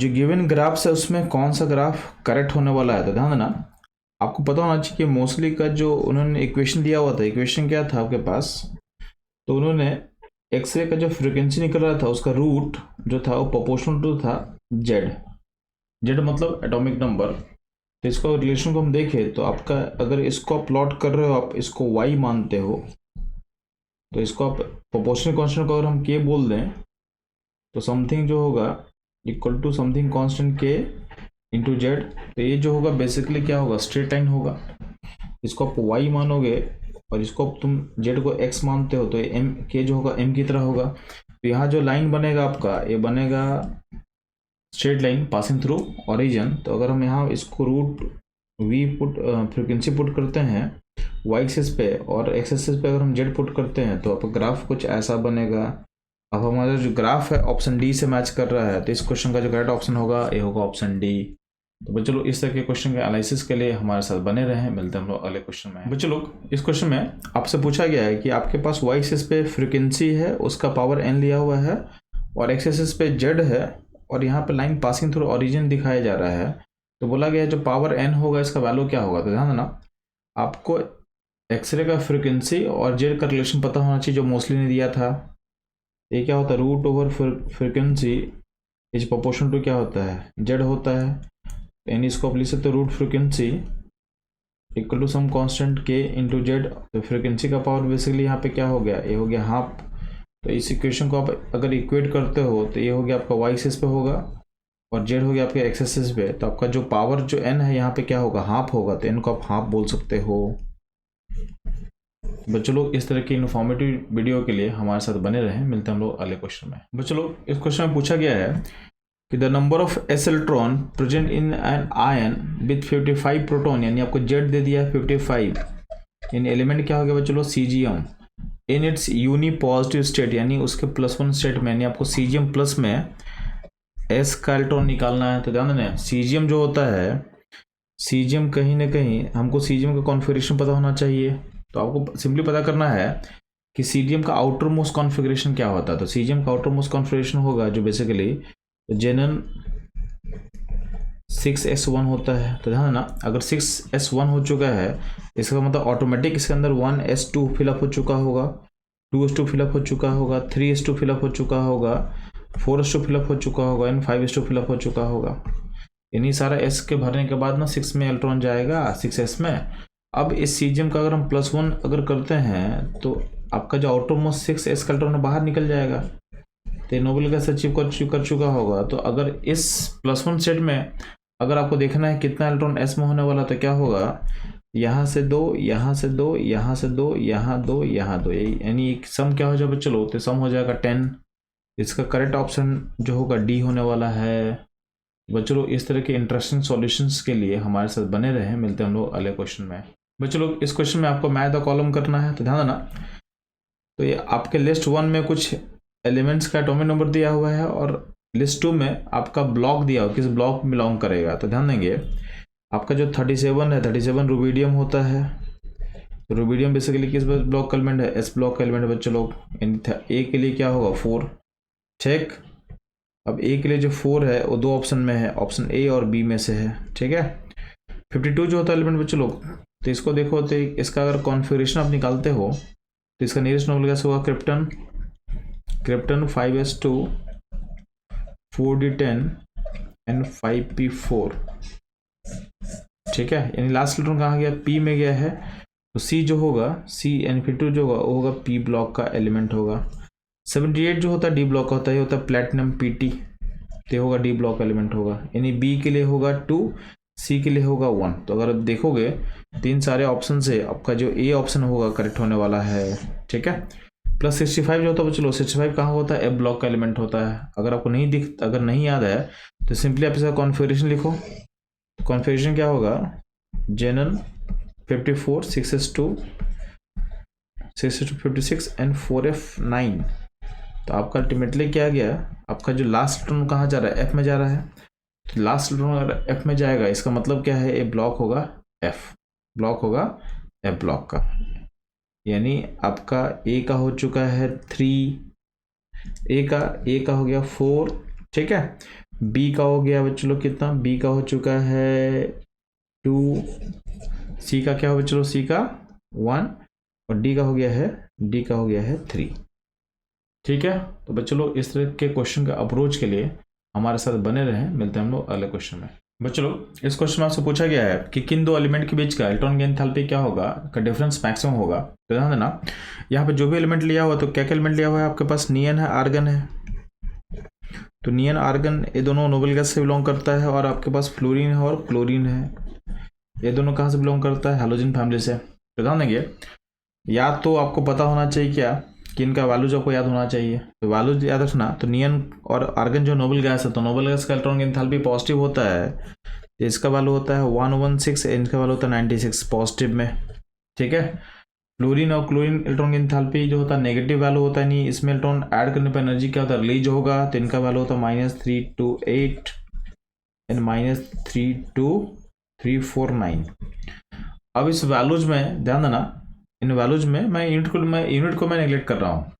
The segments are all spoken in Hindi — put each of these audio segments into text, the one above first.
जो गिवन ग्राफ्स है उसमें कौन सा ग्राफ करेक्ट होने वाला है, तो ध्यान देना। आपको पता होना चाहिए कि मोस्टली का जो उन्होंने इक्वेशन दिया हुआ था, इक्वेशन क्या था आपके पास, तो उन्होंने एक्सरे का जो फ्रिक्वेंसी निकल रहा था उसका रूट जो था वो प्रोपोर्शनल टू था जेड। जेड मतलब एटॉमिक नंबर। तो इसको रिलेशन को हम देखें तो आपका, अगर इसको आप प्लॉट कर रहे हो, आप इसको वाई मानते हो, तो इसको आप प्रोपोर्शनल कांस्टेंट को अगर हम के बोल दें तो समथिंग जो होगा इक्वल टू समथिंग कांस्टेंट के इंटू जेड। तो ये जो होगा बेसिकली क्या होगा, स्ट्रेट लाइन होगा। इसको आप वाई मानोगे और इसको तुम जेड को एक्स मानते हो, तो ये एम के जो होगा एम की तरह होगा। तो यहाँ जो लाइन बनेगा आपका, ये बनेगा straight line passing through origin. तो अगर हम यहाँ इसको root we put frequency put करते हैं वाई एक्सिस पे और एक्स एक्सिस पे अगर हम जेड पुट करते हैं तो आपका ग्राफ कुछ ऐसा बनेगा। अब हमारा जो ग्राफ है ऑप्शन डी से मैच कर रहा है, तो इस क्वेश्चन का जो करेक्ट ऑप्शन होगा ये होगा ऑप्शन डी। तो बच्चों लोग इस तरह के क्वेश्चन के एनालिसिस के लिए हमारे साथ बने रहे। मिलते हैं हम लोग अगले क्वेश्चन में। बच्चों लोग इस क्वेश्चन में आपसे पूछा गया है कि आपके पास वाई एक्सिस पे फ्रिक्वेंसी है, उसका पावर एन लिया हुआ है, और एक्स एक्सिस पे जेड है, और यहाँ पे लाइन पासिंग थ्रू ओरिजिन दिखाया जा रहा है। तो बोला गया है जो पावर एन होगा इसका वैल्यू क्या होगा। तो ध्यान देना, आपको एक्सरे का फ्रिक्वेंसी और जेड का रिलेशन पता होना चाहिए जो मोस्टली ने दिया था। ये क्या होता है, root over frequency is proportional to क्या होता है, जेड होता है। यानी इसको आप लिख सकते हो root frequency equal to some constant के इंटू जेड। तो फ्रिक्वेंसी का पावर बेसिकली यहाँ पे क्या हो गया, ये हो गया हाफ। तो इस इक्वेशन को आप अगर इक्वेट करते हो तो ये हो गया आपका वाई एक्सिस पे होगा और जेड हो गया आपके एक्स एक्सिस पे। तो आपका जो पावर जो एन है यहाँ पे क्या होगा, हाफ होगा। तो एन को आप हाफ बोल सकते हो। बच्चों लोग इस तरह की इन्फॉर्मेटिव वीडियो के लिए हमारे साथ बने रहें। मिलते हैं हम लोग अगले क्वेश्चन में। बच्चों लोग इस क्वेश्चन में पूछा गया है कि the number of S electron present in an ion with 55 proton, यानी आपको जेड दे दिया है 55, यानी एलिमेंट क्या हो गया बच्चों लोग, caesium, in its unipositive state, यानी उसके +1 स्टेट में, यानी आपको सीजियम प्लस में एस का इलेक्ट्रॉन निकालना है। तो ध्यान देना, सीजियम जो होता है, सीजियम कहीं ना कहीं हमको सीजियम का कॉन्फ़िगरेशन पता होना चाहिए। तो आपको सिंपली पता करना है कि सीजियम का आउटर मोस्ट कॉन्फ़िगरेशन क्या होता है। तो सीजियम का आउटर मोस्ट कॉन्फ़िगरेशन होगा जो बेसिकली जेनन 6s1 होता है। तो ध्यान देना, अगर 6s1 हो चुका है इसका मतलब ऑटोमेटिक इसके अंदर 1s2 फिलअप हो चुका होगा, 2s2 फिलअप हो चुका होगा, 3s2 फिलअप हो चुका होगा, 4s2 फिलअप हो चुका होगा एंड 5s2 फिलअप हो चुका होगा। यानी सारा s के भरने के बाद ना 6 में इलेक्ट्रॉन जाएगा 6s में। अब इस सीजियम का अगर हम +1 अगर करते हैं तो आपका जो आउटर मोस्ट 6s का इलेक्ट्रॉन बाहर निकल जाएगा। तो नोबेल गैस अचीव कर चुका होगा। तो अगर इस +1 सेट में अगर आपको देखना है कितना इलेक्ट्रॉन s में होने वाला, तो क्या होगा, यहाँ से 2, यहाँ से 2, यहाँ से 2, यहाँ 2, यहाँ 2, यानी सम क्या हो जाएगा चलो, तो सम हो जाएगा 10। इसका करेक्ट ऑप्शन जो होगा डी होने वाला है। बच्चों लोग इस तरह के इंटरेस्टिंग सॉल्यूशंस के लिए हमारे साथ बने रहे। मिलते हैं हम लोग अगले क्वेश्चन में। बच्चों लोग इस क्वेश्चन में आपको मैथ द कॉलम करना है। तो ध्यान देना, तो ये आपके लिस्ट 1 में कुछ एलिमेंट्स का एटॉमिक नंबर दिया हुआ है और लिस्ट 2 में आपका ब्लॉक दिया हुआ, किस ब्लॉक में बिलोंग करेगा। तो ध्यान देंगे, आपका जो 37 है, 37 रुबीडियम होता है। तो रुबीडियम बेसिकली किस ब्लॉक का एलिमेंट है, एस ब्लॉक का एलिमेंट है बच्चों लोग। ए के लिए क्या होगा 4, ठीक। अब ए के लिए जो 4 है वो 2 ऑप्शन में है, ऑप्शन ए और बी में से है, ठीक है। 52 जो होता है एलिमेंट बच्चों लोग, तो इसको देखो, तो इसका अगर कॉन्फ़िगरेशन आप निकालते हो तो इसका नियरेस्ट नोबेल गैस होगा krypton, krypton 5s2 4d10 and 5p4, ठीक है। यानी लास्ट इलेक्ट्रॉन कहाँ गया, पी में गया है। तो सी जो होगा, सी Np2 जो होगा वो होगा पी ब्लॉक का एलिमेंट होगा। 78 जो होता है डी ब्लॉक का होता है, ये होता है प्लेटिनम Pt, तो होगा डी ब्लॉक का एलिमेंट होगा। यानी बी के लिए होगा 2, सी के लिए होगा 1। तो अगर आप देखोगे 3 सारे ऑप्शन से आपका जो ए ऑप्शन होगा करेक्ट होने वाला है, ठीक है। +65 जो होता है चलो, 65 कहाँ होता है, एफ ब्लॉक का एलिमेंट होता है। अगर आपको अगर नहीं याद है तो सिंपली आप इसका कॉन्फ़िगरेशन लिखो। कॉन्फ़िगरेशन क्या होगा, जेनन 54 6s2 56 एंड 4f9। तो आपका अल्टीमेटली क्या गया, आपका जो लास्ट इलेक्ट्रॉन कहाँ जा रहा है, एफ में जा रहा है। तो लास्ट इलेक्ट्रॉन अगर एफ में जाएगा इसका मतलब क्या है, ए ब्लॉक होगा एफ, ब्लॉक होगा एफ ब्लॉक का। यानी आपका ए का हो चुका है 3, ए का हो गया 4, ठीक है। बी का हो गया बच्चों लोग कितना, बी का हो चुका है 2, सी का क्या हो बच्चों लोग, सी का 1 और डी का हो गया है 3। ठीक है, तो बच्चों लोग इस तरह के क्वेश्चन का अप्रोच के लिए हमारे साथ बने रहें। मिलते हैं हम लोग अगले क्वेश्चन में। बच्चों लोग इस क्वेश्चन में आपसे पूछा गया है कि किन दो एलिमेंट के बीच का इलेक्ट्रॉन की एंथैल्पी क्या होगा, का डिफरेंस मैक्सिमम होगा। तो ध्यान देना, यहाँ पे जो भी एलिमेंट लिया हुआ, तो क्या क्या एलिमेंट लिया हुआ है आपके पास, नियन है, आर्गन है। तो नियन आर्गन ये दोनों नोबेल गैस से बिलोंग करता है, और आपके पास फ्लोरीन है और क्लोरीन है, ये दोनों कहाँ से बिलोंग करता है, हैलोजन फैमिली से। तो ध्यान देंगे, या तो आपको पता होना चाहिए क्या कि इनका वैल्यूज आपको याद होना चाहिए, तो वैल्यूज याद रखना। तो नियन और आर्गन जो नोबेल गैस है, तो नोबेल गैस का इलेक्ट्रॉन की एंथैल्पी पॉजिटिव होता है, तो इसका वैल्यू होता है 116, इनका वैल्यू होता है 96 पॉजिटिव में। ठीक है, फ्लोरीन और क्लोरीन इलेक्ट्रॉन की एंथैल्पी जो होता है नेगेटिव वैल्यू होता है, नहीं इसमें इलेक्ट्रॉन ऐड करने पर एनर्जी क्या होता है, रिलीज होगा, तो इनका वैल्यू होता है -328 एंड -32349। अब इस वैल्यूज में ध्यान देना, इन वैल्यूज में मैं यूनिट को मैं नेगलेक्ट कर रहा हूँ,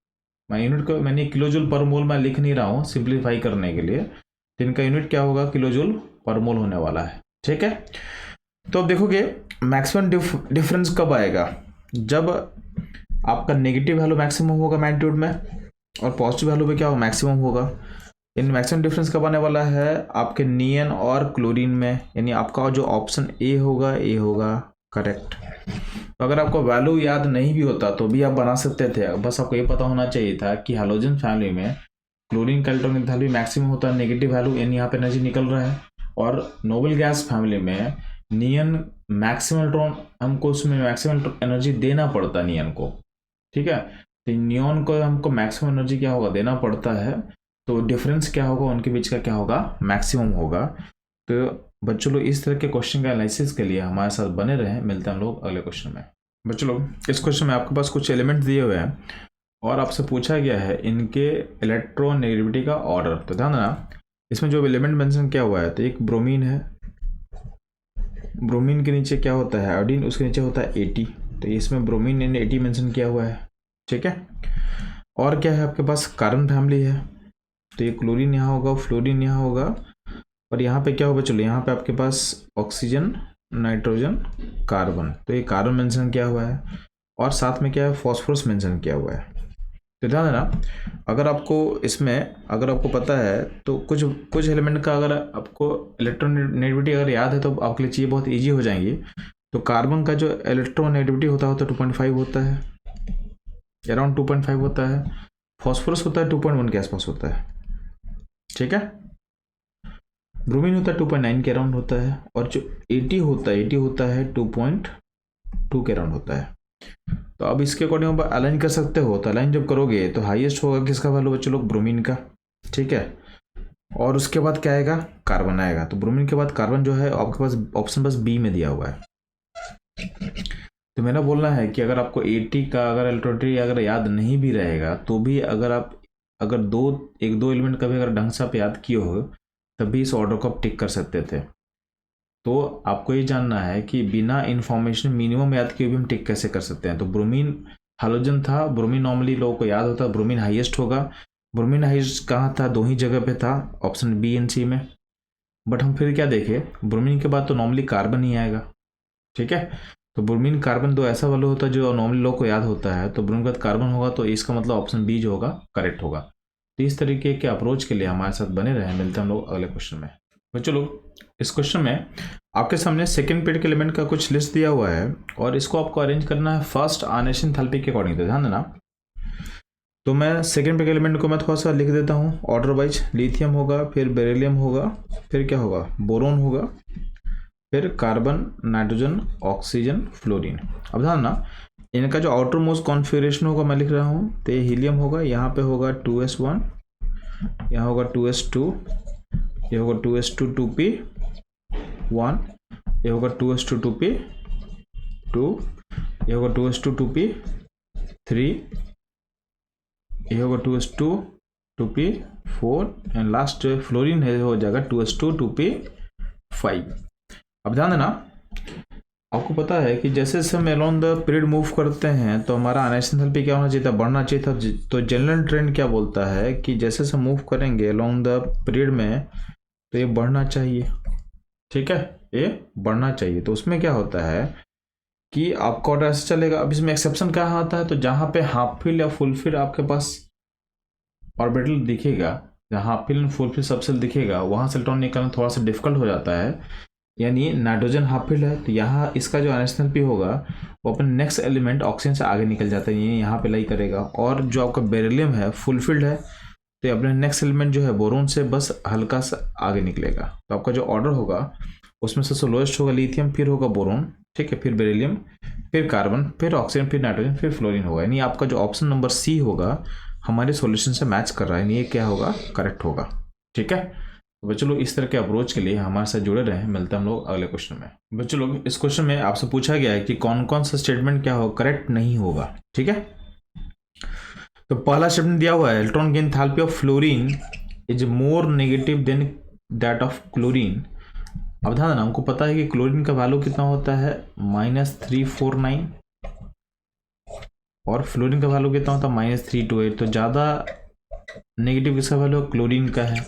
मैंने किलोजूल पर मोल मैं लिख नहीं रहा हूँ सिंप्लीफाई करने के लिए, तो इनका यूनिट क्या होगा, किलोजूल पर मोल होने वाला है। ठीक है, तो अब देखोगे मैक्सिमम डिफरेंस कब आएगा, जब आपका नेगेटिव वैल्यू मैक्सिमम होगा मैग्नीट्यूड में और पॉजिटिव वैल्यू पे क्या होगा, मैक्सिमम होगा। इन मैक्सिमम डिफरेंस कब आने वाला है, आपके नियन और क्लोरीन में, यानी आपका जो ऑप्शन ए होगा करेक्ट। तो अगर आपको वैल्यू याद नहीं भी होता तो भी आप बना सकते थे, बस आपको ये पता होना चाहिए था कि हैलोजन फैमिली में क्लोरीन का इलेक्ट्रॉन एंथैल्पी मैक्सिमम होता है, नेगेटिव वैल्यू यानी यहाँ पे एनर्जी निकल रहा है, और नोबेल गैस फैमिली में नियन मैक्सिमम इलेक्ट्रॉन, हमको उसमें मैक्सिमम एनर्जी देना पड़ता है नियन को। ठीक है, तो नियॉन को हमको मैक्सिमम एनर्जी क्या होगा, देना पड़ता है, तो डिफरेंस क्या होगा उनके बीच का, क्या होगा, मैक्सिमम होगा। तो बच्चों लोग इस तरह के क्वेश्चन का एनालिसिस के लिए हमारे साथ बने रहें। मिलते हैं हम लोग अगले क्वेश्चन में। बच्चों लोग इस क्वेश्चन में आपके पास कुछ एलिमेंट दिए हुए हैं और आपसे पूछा गया है इनके इलेक्ट्रोनेगेटिविटी का ऑर्डर। तो ध्यान देना, इसमें जो एलिमेंट मेंशन किया हुआ है, तो एक ब्रोमीन है, ब्रोमीन के नीचे क्या होता है, आयोडीन, उसके नीचे होता है 80, तो इसमें ब्रोमीन ने 80 मेंशन किया हुआ है। ठीक है, और क्या है आपके पास, कार्बन फैमिली है, तो ये क्लोरीन यहाँ होगा, फ्लोरीन यहाँ होगा, और यहाँ पे क्या होगा, चलो यहाँ पे आपके पास ऑक्सीजन, नाइट्रोजन, कार्बन, तो ये कार्बन मेंशन किया हुआ है, और साथ में क्या है, फॉस्फोरस मेंशन किया हुआ है। तो ध्यान देना, अगर आपको इसमें अगर आपको पता है तो कुछ एलिमेंट का अगर आपको इलेक्ट्रोनेगेटिविटी अगर याद है तो आपके लिए चीज़ें बहुत ईजी हो जाएंगी। तो कार्बन का जो इलेक्ट्रोनेगेटिविटी होता है 2.5 होता है, अराउंड 2.5 होता है। फॉस्फोरस होता है 2.1 के आसपास होता है। ठीक है, ब्रोमीन होता है 2.9 के अराउंड होता है, और जो 80 होता है 2.2 के अराउंड होता है। तो अब इसके अकॉर्डिंग आप अलाइन कर सकते हो, तो अलाइन जब करोगे तो हाईएस्ट होगा किसका वैल्यू बच्चों लोग, ब्रोमीन का। ठीक है, और उसके बाद क्या आएगा, कार्बन आएगा। तो ब्रोमीन के बाद कार्बन जो है आपके पास ऑप्शन बस बी में दिया हुआ है। तो मेरा बोलना है कि अगर आपको 80 का अगर इलेक्ट्रोनेगेटिविटी अगर याद नहीं भी रहेगा तो भी अगर आप एक दो एलिमेंट कभी अगर ढंग से आप याद किए हो तभी इस ऑर्डर को आप टिक कर सकते थे। तो आपको ये जानना है कि बिना इन्फॉर्मेशन मिनिमम याद किए भी हम टिक कैसे कर सकते हैं। तो ब्रोमीन हैलोजन था, ब्रोमीन नॉर्मली लोगों को याद होता है, ब्रोमीन हाईएस्ट होगा। ब्रोमीन हाईएस्ट कहाँ था, दो ही जगह पे था, ऑप्शन बी एंड सी में। बट हम फिर क्या देखे, ब्रोमीन के बाद तो नॉर्मली कार्बन ही आएगा। ठीक है, तो ब्रोमीन कार्बन दो ऐसा वाला होता है जो नॉर्मली लोग को याद होता है, तो ब्रोमीन के बाद कार्बन होगा, तो इसका मतलब ऑप्शन बी जो होगा करेक्ट होगा। तो इस तरीके के अप्रोच के लिए हमारे साथ बने रहे। मिलते हैं हम लोग अगले क्वेश्चन में। बच्चों लोग इस क्वेश्चन में आपके सामने सेकंड पीरियड के एलिमेंट का कुछ लिस्ट दिया हुआ है और इसको आपको अरेंज करना है फर्स्ट आर्नेशन एंथैल्पी के अकॉर्डिंग। तो ध्यान देना, तो मैं सेकंड पीरियड के एलिमेंट को मैं थोड़ा सा लिख देता हूँ ऑर्डर वाइज। लिथियम होगा, फिर बेरिलियम होगा, फिर क्या होगा, बोरोन होगा, फिर कार्बन, नाइट्रोजन, ऑक्सीजन, फ्लोरीन। अब ध्यान ना, इनका जो आउटर मोस्ट कॉन्फ़िगरेशन होगा मैं लिख रहा हूँ, तो हीलियम होगा, यहाँ पे होगा 2s1, यहाँ होगा 2s2, ये होगा 2s2 2p1, ये होगा 2s2 2p2, ये होगा 2s2 2p3, ये होगा 2s2 2p4 and last fluorine है हो जाएगा 2s2 2p5। अब ध्यान देना, आपको पता है कि जैसे जैसे हम अलोंग द पीरियड मूव करते हैं तो हमारा आर्नेशन एंथैल्पी क्या होना चाहिए था, बढ़ना चाहिए था। तो जनरल ट्रेंड क्या बोलता है कि जैसे जैसे मूव करेंगे अलोंग द पीरियड में तो ये बढ़ना चाहिए, ठीक है, ये बढ़ना चाहिए। तो उसमें क्या होता है कि आपका ऑर्डर ऐसे चलेगा। अब इसमें एक्सेप्शन कहाँ आता है, तो जहाँ पे हाफ फिल या फुल फिल आपके पास ऑर्बिटल दिखेगा, जहाँ half fill full fill subshell दिखेगा, वहाँ से इलेक्ट्रॉन निकालना थोड़ा सा डिफिकल्ट हो जाता है। यानी नाइट्रोजन हाफ फिल है, तो यहाँ इसका जो आयनिक पी होगा वो अपने नेक्स्ट एलिमेंट ऑक्सीजन से आगे निकल जाता है, ये यहाँ पे लाई करेगा। और जो आपका बेरिलियम है फुलफिल्ड है, तो ये अपने नेक्स्ट एलिमेंट जो है बोरोन से बस हल्का सा आगे निकलेगा। तो आपका जो ऑर्डर होगा उसमें सबसे लोएस्ट होगा लिथियम, फिर होगा बोरोन, ठीक है, फिर बेरिलियम, फिर कार्बन, फिर ऑक्सीजन, फिर नाइट्रोजन, फिर फ्लोरीन होगा। यानी आपका जो ऑप्शन नंबर सी होगा हमारे सॉल्यूशन से मैच कर रहा है, यानी ये क्या होगा, करेक्ट होगा, ठीक है। तो बच्चों लोग इस तरह के अप्रोच के लिए हमारे साथ जुड़े रहे। मिलते हैं हम लोग अगले क्वेश्चन में। बच्चों लोग इस क्वेश्चन में आपसे पूछा गया है कि कौन कौन सा स्टेटमेंट क्या हो करेक्ट नहीं होगा, ठीक है। तो पहला स्टेटमेंट दिया हुआ है इलेक्ट्रॉन की enthalpy of fluorine is more negative than that of chlorine. अब ध्यान देना, हमको पता है कि क्लोरीन का वैल्यू कितना होता है -349 और फ्लोरीन का वैल्यू कितना होता है -328। तो ज़्यादा नेगेटिव किसका वैल्यू क्लोरीन का है।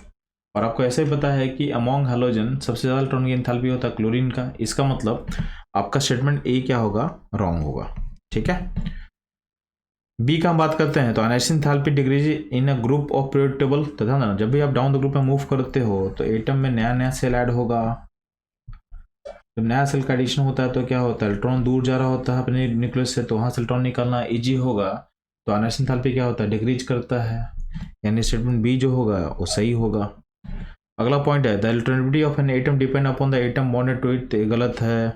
और आपको ऐसे ही पता है कि अमोंग हैलोजन सबसे ज़्यादा इलेक्ट्रॉन की एंथैल्पी होता है क्लोरीन का। इसका मतलब आपका स्टेटमेंट ए क्या होगा, रॉन्ग होगा, ठीक है। बी का हम बात करते हैं, तो ionisation enthalpy decrease in a group of periodic table. तो ध्यान देना, जब भी आप डाउन द ग्रुप में मूव करते हो तो एटम में नया नया सेल ऐड होगा। जब नया सेल का एडिशन होता है तो क्या होता है, इलेक्ट्रॉन दूर जा रहा होता है अपने न्यूक्लियस से, तो वहां से इलेक्ट्रॉन निकालना इजी होगा। तो अनाइसिन एंथैल्पी क्या होता है, डिक्रीज करता है, यानी स्टेटमेंट बी जो होगा वो सही होगा। अगला पॉइंट है the electronegativity of an atom depend upon the atom bonded to it. ये गलत है,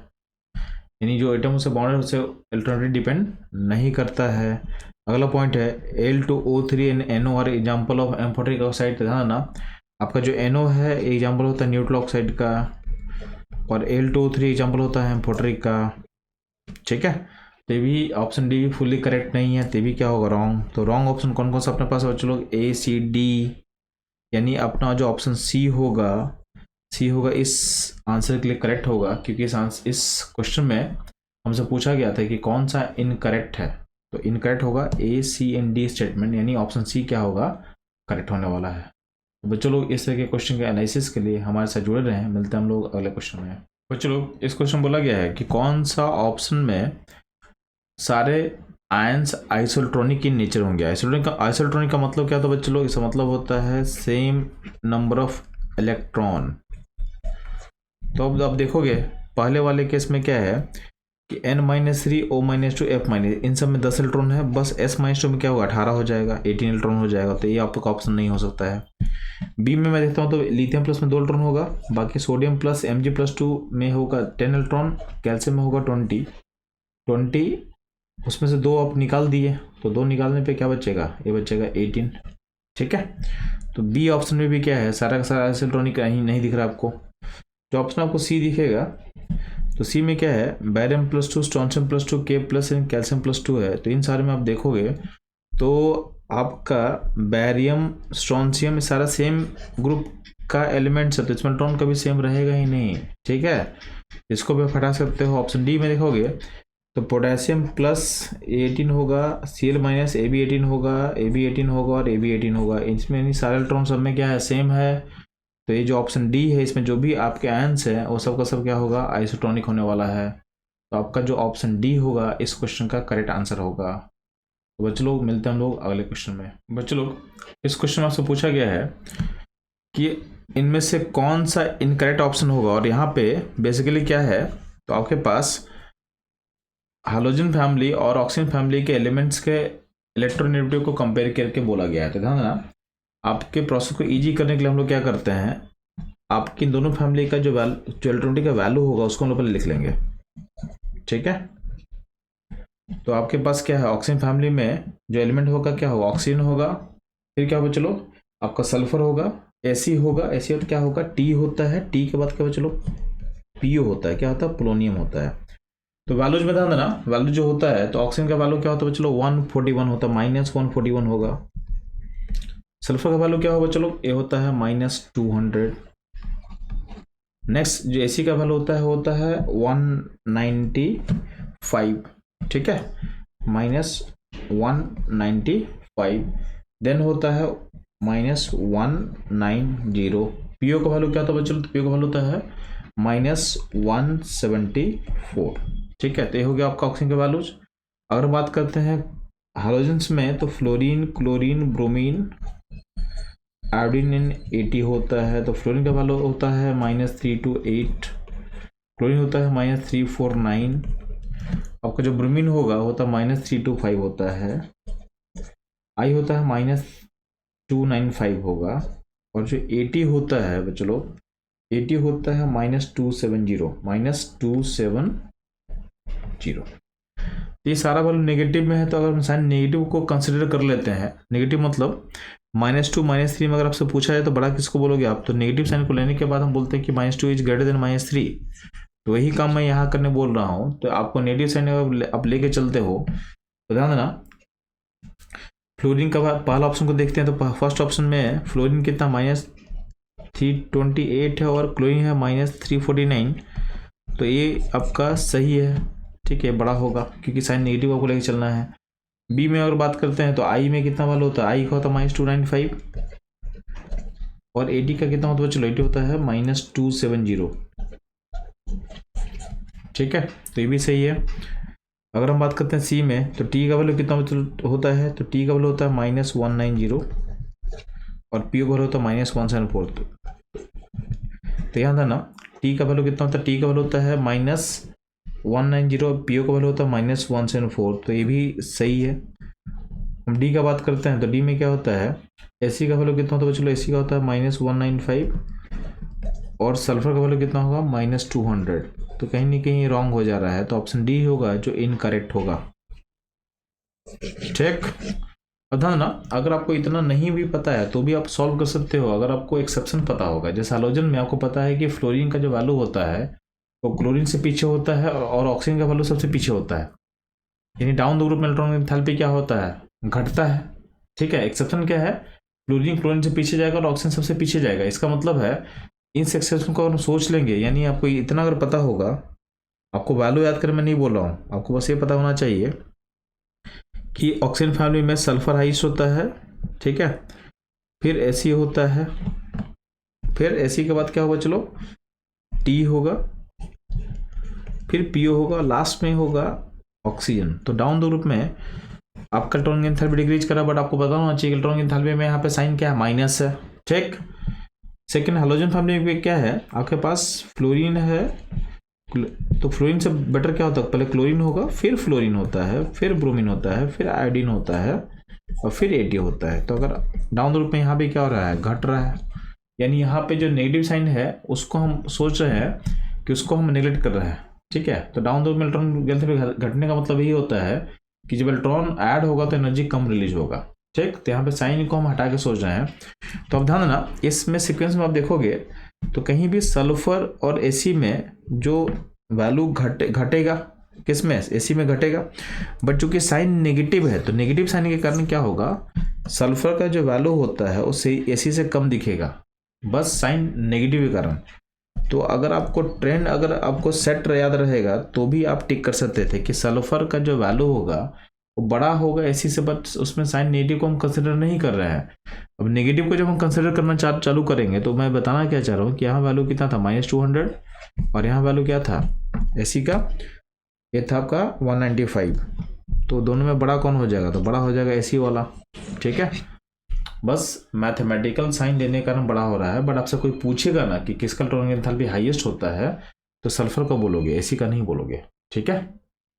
यानी जो एटम से बॉन्डेड उससे इलेक्ट्रोनेगेटिविटी डिपेंड नहीं करता है। अगला पॉइंट है Al2O3 and NO are example of amphoteric oxide. ध्यान ना, आपका जो NO है एग्जाम्पल होता है न्यूट्रल ऑक्साइड का, और Al2O3 एग्जाम्पल होता है एम्फोटेरिक का, ठीक है। तो ये भी ऑप्शन डी फुल्ली करेक्ट नहीं है, तो भी क्या होगा, रॉन्ग। तो रॉन्ग ऑप्शन कौन कौन सा अपने पास बच्चे लोग, A C D, यानी अपना जो ऑप्शन सी होगा इस आंसर के लिए करेक्ट होगा, क्योंकि इस क्वेश्चन में हमसे पूछा गया था कि कौन सा इनकरेक्ट है। तो इनकरेक्ट होगा A C and D statement, यानी ऑप्शन सी क्या होगा, करेक्ट होने वाला है। तो बच्चों लोग इस तरह के क्वेश्चन के एनालिसिस के लिए हमारे साथ जुड़े रहे। मिलते हैं हम लोग अगले क्वेश्चन में। बच्चों लोग इस क्वेश्चन बोला गया है कि कौन सा ऑप्शन में सारे आयंस आइसोइलेक्ट्रॉनिक इन नेचर होंगे। आइसोइलेक्ट्रॉनिक का मतलब क्या होता है बच्चों लोग, इसका मतलब होता है सेम नंबर ऑफ इलेक्ट्रॉन। तो अब देखोगे पहले वाले केस में क्या है कि N-3 O-2 F-, इन सब में 10 इलेक्ट्रॉन है, बस S-2 में क्या होगा, 18 हो जाएगा, 18 इलेक्ट्रॉन हो जाएगा। तो ये आपका ऑप्शन नहीं हो सकता है। बी में मैं देखता हूँ तो लिथियम प्लस में 2 इलेक्ट्रॉन होगा, बाकी सोडियम प्लस Mg+2 में होगा 10 इलेक्ट्रॉन, कैल्शियम में होगा 20, उसमें से 2 आप निकाल दिए, तो 2 निकालने पे क्या बचेगा, ये बचेगा 18, ठीक है। तो बी ऑप्शन में भी क्या है, सारा का सारा इलेक्ट्रॉनिक नहीं दिख रहा आपको। जो ऑप्शन आपको सी दिखेगा, तो सी में क्या है, barium +2, strontium +2, K+ and calcium +2 है। तो इन सारे में आप देखोगे तो आपका बैरियम स्ट्रोंशियम सारा सेम ग्रुप का एलिमेंट्स है, तो इसमें इलेक्ट्रॉन कभी सेम रहेगा ही नहीं, ठीक है। इसको भी हटा सकते हो। ऑप्शन डी में देखोगे तो पोटेशियम +18 होगा, Cl- AB18 होगा, AB18 होगा और AB18 होगा। इसमें सारे इलेक्ट्रॉन सब में क्या है, सेम है। तो ये जो ऑप्शन डी है इसमें जो भी आपके आयंस है वो सब का सब क्या होगा, आइसोटोनिक होने वाला है। तो आपका जो ऑप्शन डी होगा इस क्वेश्चन का करेक्ट आंसर होगा। तो बच्चों लोग मिलते हैं हम लोग अगले क्वेश्चन में। बच्चों लोग इस क्वेश्चन में आपसे पूछा गया है कि इनमें से कौन सा इनकरेक्ट ऑप्शन होगा। और यहाँ पे बेसिकली क्या है, तो आपके पास हाइड्रोजन फैमिली और ऑक्सीजन फैमिली के एलिमेंट्स के इलेक्ट्रोनेगेटिव को कंपेयर करके बोला गया है। तो ध्यान देना, आपके प्रोसेस को इजी करने के लिए हम लोग क्या करते हैं, आपकी दोनों फैमिली का जो इलेक्ट्रोनेगेटिव का वैल्यू होगा उसको हम लोग पहले लिख लेंगे, ठीक है। तो आपके पास क्या है, ऑक्सीजन फैमिली में जो एलिमेंट होगा क्या होगा, ऑक्सीजन होगा, फिर क्या होगा चलो आपका सल्फर होगा, Ac होगा, Ac और क्या होगा, T होता है, T के बाद क्या होगा चलो PO होता है, क्या होता है, पोलोनियम होता है। तो वैल्यूज में ध्यान देना, वैल्यू जो होता है तो ऑक्सीजन का वैल्यू क्या होता है चलो 141 होता है, -141 होगा। सल्फर का वैल्यू क्या होगा चलो, ये होता है -200। नेक्स्ट जो Ac का वैल्यू होता है 195, ठीक है, -195। देन होता है -190, पीओ का वैल्यू क्या होता है बच्चों? तो पीओ का वैल्यू होता है -174। ठीक है, तो ये हो गया आपका ऑक्सीजन के वैल्यूज। अगर बात करते हैं हाइड्रोजन्स में, तो फ्लोरीन, क्लोरीन, ब्रोमीन, आयोडीन इन 80 होता है। तो फ्लोरीन का वैल्यू होता है -328, क्लोरीन होता है -349, आपका जो ब्रोमीन होगा होता है -325 होता है, आई होता है -295 होगा, और जो 80 होता है बच्चों लोग, 80 होता है -270। ये सारा वैल्यू नेगेटिव में है, तो अगर हम साइन नेगेटिव को कंसिडर कर लेते हैं, नेगेटिव मतलब -2 -3 में अगर आपसे पूछा जाए तो बड़ा किसको बोलोगे आप? तो नेगेटिव साइन को लेने के बाद हम बोलते हैं कि -2 इज ग्रेटर देन -3। तो वही काम मैं यहाँ करने बोल रहा हूँ। तो आपको नेगेटिव साइन अगर आप लेके चलते हो तो ध्यान देना, फ्लोरीन का पहला ऑप्शन को देखते हैं। तो फर्स्ट ऑप्शन में फ्लोरीन कितना -328 है और क्लोरीन है -349। तो ये आपका सही है, ठीक है, बड़ा होगा क्योंकि साइन नेगेटिव आपको लेके चलना है। बी में अगर बात करते हैं तो आई में कितना वाला होता है? आई का होता है -295 और 80 का कितना होता है? चलो 80 होता है -270। ठीक है, तो ये भी सही है। अगर हम बात करते हैं सी में, तो टी का वैल्यू कितना होता है? तो टी का वैल्यू होता है -190 और पी का वैल्यू होता है -174। तो यहाँ था ना, टी का वैल्यू कितना होता है? टी का वैल्यू होता है -190 और पी का वैल्यू होता है -174। तो ये भी सही है। हम डी का बात करते हैं तो डी में क्या होता है? एसी का वैल्यू कितना होता है? चलो एसी का होता है -195 और सल्फर का वैल्यू कितना होगा? -200। तो कहीं ना कहीं रॉन्ग हो जा रहा है, तो ऑप्शन डी होगा जो इनकरेक्ट होगा। ठीक, अब ध्यान ना, अगर आपको इतना नहीं भी पता है तो भी आप सॉल्व कर सकते हो अगर आपको एक्सेप्शन पता होगा। जैसे हैलोजन में आपको पता है कि फ्लोरीन का जो वैल्यू होता है वो क्लोरीन से पीछे होता है और ऑक्सीजन का वैल्यू सबसे पीछे होता है, यानी डाउन द ग्रुप में इलेक्ट्रॉन एंथैल्पी क्या होता है? घटता है। ठीक है, एक्सेप्शन क्या है? फ्लोरीन क्लोरीन से पीछे जाएगा और ऑक्सीजन सबसे पीछे जाएगा। इसका मतलब है इन एक्सेप्शन को हम सोच लेंगे, यानी आपको इतना अगर पता होगा, आपको वैल्यू याद करने में नहीं बोल रहा हूँ, आपको बस ये पता होना चाहिए कि ऑक्सीजन फैमिली में सल्फर हाइस्ट होता है, ठीक है, फिर एसी होता है, फिर एसी के बाद क्या होगा? चलो टी होगा, फिर पीओ होगा, लास्ट में होगा ऑक्सीजन। तो डाउन द ग्रुप में आपका इलेक्ट्रॉन एंथैल्पी डिक्रीज करा, बट आपको पता होना चाहिए इलेक्ट्रॉन एंथैल्पी में यहाँ पे साइन क्या है? माइनस है। ठीक, सेकेंड हैलोजन फैमिली में क्या है? आपके पास फ्लोरीन है, तो फ्लोरीन से बेटर क्या होता है? पहले क्लोरीन होगा, फिर फ्लोरीन होता है, फिर ब्रोमीन होता है, फिर आयोडीन होता है और फिर 80 होता है। तो अगर डाउन द ग्रुप में यहाँ पे क्या हो रहा है? घट रहा है, यानी यहाँ पे जो नेगेटिव साइन है उसको हम सोच रहे हैं कि उसको हम नेग्लेक्ट कर रहे हैं। ठीक है, तो डाउन द ग्रुप में इलेक्ट्रॉन घटने का मतलब यही होता है कि जब इलेक्ट्रॉन ऐड होगा तो एनर्जी कम रिलीज होगा। ठीक, तो यहाँ पे साइन को हम हटा के सोच रहे हैं। तो अब ध्यान देना, इसमें सीक्वेंस में आप देखोगे तो कहीं भी सल्फर और एसी में जो वैल्यू घटेगा, किसमें? एसी में घटेगा, बट चूंकि साइन नेगेटिव है तो नेगेटिव साइन के कारण क्या होगा? सल्फर का जो वैल्यू होता है उससे एसी से कम दिखेगा, बस साइन नेगेटिव के कारण। तो अगर आपको ट्रेंड, अगर आपको सेट याद रहेगा तो भी आप टिक कर सकते थे कि सल्फर का जो वैल्यू होगा वो बड़ा होगा एसी से, बट उसमें साइन नेगेटिव को हम कंसिडर नहीं कर रहे हैं। अब नेगेटिव को जब हम कंसिडर करना चालू करेंगे तो मैं बताना क्या चाह रहा हूँ कि यहाँ वैल्यू कितना था? -200 और यहाँ वैल्यू क्या था एसी का? ये था आपका 195। तो दोनों में बड़ा कौन हो जाएगा? तो बड़ा हो जाएगा एसी वाला। ठीक है, बस मैथमेटिकल साइन देने का कारण बड़ा हो रहा है, बट आपसे कोई पूछेगा ना कि किसका इलेक्ट्रॉन एंथैल्पी हाईएस्ट होता है तो सल्फर का बोलोगे, एसी का नहीं बोलोगे। ठीक है,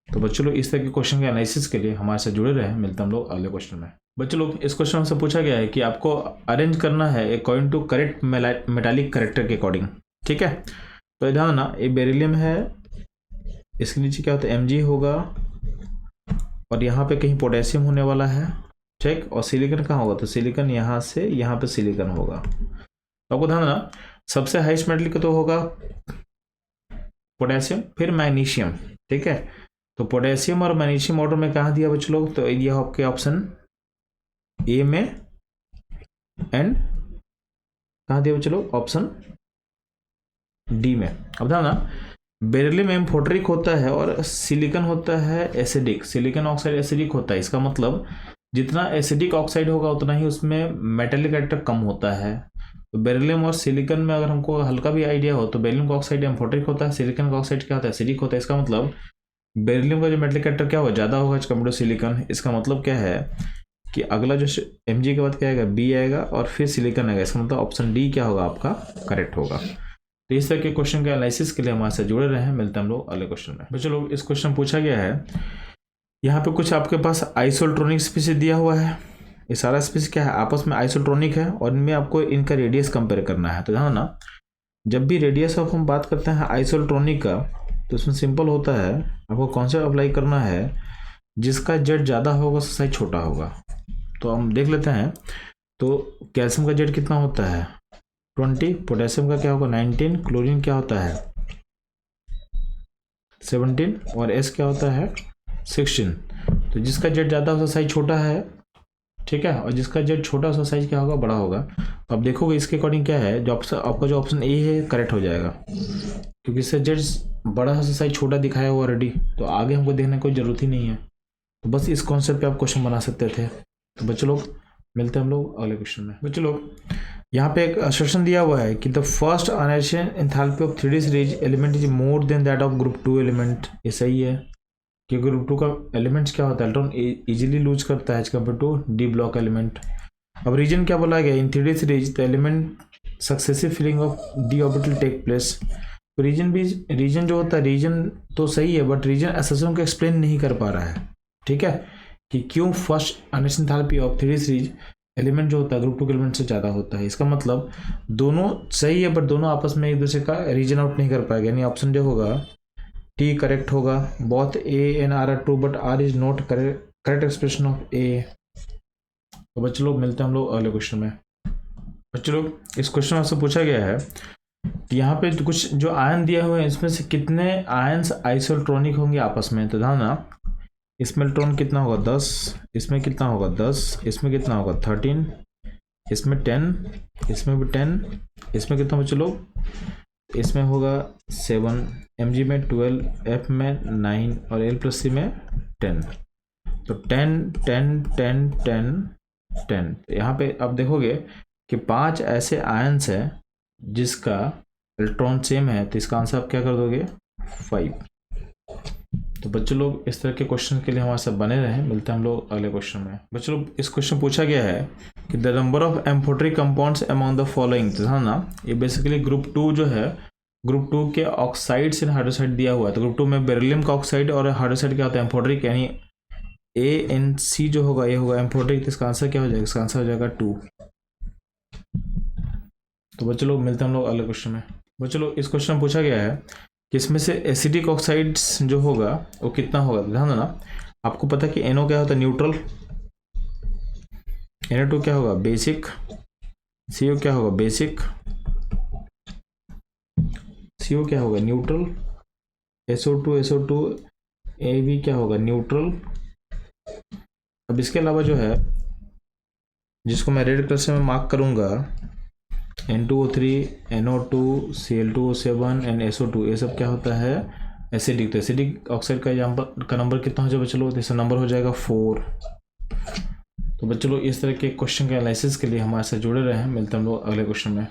तो बच्चों लोग इस तरह के क्वेश्चन के एनालिसिस के लिए हमारे साथ जुड़े रहे। मिलते हम लोग अगले क्वेश्चन में। बच्चों लोग, इस क्वेश्चन से पूछा गया है कि आपको अरेंज करना है according to correct metallic character के अकॉर्डिंग। ठीक है, तो ध्यान ना, ये बेरिलियम है, इसके नीचे क्या होता है? Mg होगा और यहाँ पे कहीं पोटेशियम होने वाला है। ठीक, और सिलिकॉन कहाँ होगा? तो सिलिकॉन यहाँ से यहाँ पे सिलिकॉन होगा। तो आपको ध्यान ना, सबसे हाईएस्ट मेटल तो होगा पोटेशियम, फिर मैग्नीशियम। ठीक है, तो पोटेशियम और मैग्नीशियम ऑर्डर में कहाँ दिया बच्चों लोग? तो ये आपके ऑप्शन ए में एंड कहाँ दिया बच्चों लोग? ऑप्शन डी में। अब ध्यान ना, बेरिलियम एम्फोटेरिक होता है और सिलिकॉन होता है एसिडिक। सिलिकॉन ऑक्साइड एसिडिक होता है, इसका मतलब जितना एसिडिक ऑक्साइड होगा उतना ही उसमें मेटालिक कैरेक्टर कम होता है, तो बेरिलियम और सिलिकॉन में अगर हमको हल्का भी आइडिया हो तो बेरिलियम का ऑक्साइड एम्फोटेरिक होता है, सिलिकॉन का ऑक्साइड क्या होता है, एसिडिक होता है। इसका मतलब बेरिलियम का जो मेटल कैरेक्टर क्या होगा, ज़्यादा होगा कंपेयर टू सिलिकॉन। इसका मतलब क्या है कि अगला जो Mg के बाद क्या आएगा, बी आएगा और फिर सिलिकॉन आएगा। इसका मतलब ऑप्शन डी क्या होगा आपका करेक्ट होगा। तो इस तरह के क्वेश्चन के एनालिसिस के लिए हमारे साथ जुड़े रहे हैं। मिलते हैं हम लोग अगले क्वेश्चन में। बच्चों लोग इस क्वेश्चन पूछा गया है, यहाँ पे कुछ आपके पास आइसोट्रोनिक स्पीसीज दिया हुआ है। ये सारा स्पीसीज क्या है, आपस में आइसोट्रोनिक है और इनमें आपको इनका रेडियस कंपेयर करना है। तो ध्यान ना, जब भी रेडियस ऑफ हम बात करते हैं आइसोट्रोनिक का, तो उसमें सिंपल होता है, आपको कॉन्सेप्ट अप्लाई करना है, जिसका जेड ज़्यादा होगा उसका साइज छोटा होगा। तो हम देख लेते हैं। तो कैल्शियम का जेड कितना होता है 20, पोटेशियम का क्या होगा 19, क्लोरीन क्या होता है 17 और एस क्या होता है 16। तो जिसका जेड ज़्यादा उसका साइज छोटा है, ठीक है, और जिसका जेड छोटा उसका साइज क्या होगा, बड़ा होगा। तो अब देखोगे इसके अकॉर्डिंग क्या है, जो आपका जो ऑप्शन ए है करेक्ट हो जाएगा, क्योंकि इससे जेड बड़ा सा साइज छोटा दिखाया हुआ ऑलरेडी। तो आगे हमको देखने की कोई ज़रूरत ही नहीं है। तो बस इस कॉन्सेप्ट पे आप क्वेश्चन बना सकते थे। तो बच्चों लोग मिलते हैं हम लोग अगले क्वेश्चन में। बच्चों लोग यहाँ पे एक असर्शन दिया हुआ है कि the first ionization enthalpy of 3d series element is more than that of group 2 element. ये सही है कि ग्रुप 2 का एलिमेंट्स क्या होता है, इलेक्ट्रॉन इजीली लूज करता है as compare to D block element. अब रीजन क्या बोला गया, in 3d series the element successive filling of D orbital take place. तो रीजन जो होता है, रीजन तो सही है बट रीजन असर्शन को एक्सप्लेन नहीं कर पा रहा है, ठीक है, कि क्यों first ionization enthalpy of 3d series element जो होता है ग्रुप 2 के एलिमेंट से ज़्यादा होता है। इसका मतलब दोनों सही है बट दोनों आपस में एक दूसरे का रीजन आउट नहीं कर पाएगा, यानी ऑप्शन जो होगा टी करेक्ट होगा। Both A and R are true but R is not correct explanation of A. तो बच्चों लोग मिलते हैं हम लोग अगले क्वेश्चन में। बच्चों लोग इस क्वेश्चन में आपसे पूछा गया है कि यहाँ पे कुछ जो आयन दिया हुआ है इसमें से कितने आयन्स आइसोट्रोनिक होंगे आपस में। तो ध्यान ना, इसमें इलेक्ट्रॉन कितना होगा 10, इसमें कितना होगा 10, इसमें कितना होगा 13, इसमें 10, इसमें भी 10, इसमें कितना बच्चों लोग, इसमें होगा 7, Mg में 12, F में 9 और L+C में 10। तो 10 10 10 10 10। यहाँ पे आप देखोगे कि 5 ऐसे आयन्स हैं जिसका इलेक्ट्रॉन सेम है, तो इसका आंसर आप क्या कर दोगे 5। तो बच्चों लोग इस तरह के क्वेश्चन के लिए हमारे साथ बने रहे। मिलते हैं हम लोग अगले क्वेश्चन में। बच्चों लोग इस क्वेश्चन पूछा गया है कि the number of amphoteric compounds among the following. तो हाँ ना, ये बेसिकली ग्रुप 2 जो है, ग्रुप 2 के ऑक्साइड्स एंड हाइड्रोक्साइड दिया हुआ है। तो ग्रुप 2 में बेरिलियम का ऑक्साइड और हाइड्रोक्साइड क्या होता है एम्फोटेरिक, यानी ANC जो होगा ये होगा एम्फोटेरिक। तो इसका आंसर क्या हो जाएगा, इसका आंसर हो जाएगा 2। तो बच्चों लोग मिलते हैं हम लोग अगले क्वेश्चन में। बच्चों लोग इस क्वेश्चन में पूछा गया है कि इसमें से एसिडिक ऑक्साइड्स जो होगा वो कितना होगा। ध्यान देना, आपको पता है कि NO क्या होता है न्यूट्रल, NO2 क्या होगा बेसिक, CO क्या होगा बेसिक, CO क्या होगा न्यूट्रल, SO2 AB क्या होगा न्यूट्रल। अब इसके अलावा जो है जिसको मैं रेड कलर से मैं मार्क करूंगा N2O3, NO2, Cl2O7 and SO2, ये सब क्या होता है एसिडिक। तो एसिडिक ऑक्साइड का नंबर कितना हो जाएगा बच्चों लोग, इसका नंबर हो जाएगा 4। तो बच्चों लोग इस तरह के क्वेश्चन के एनालिसिस के लिए हमारे साथ जुड़े रहे हैं। मिलते हैं हम लोग अगले क्वेश्चन में।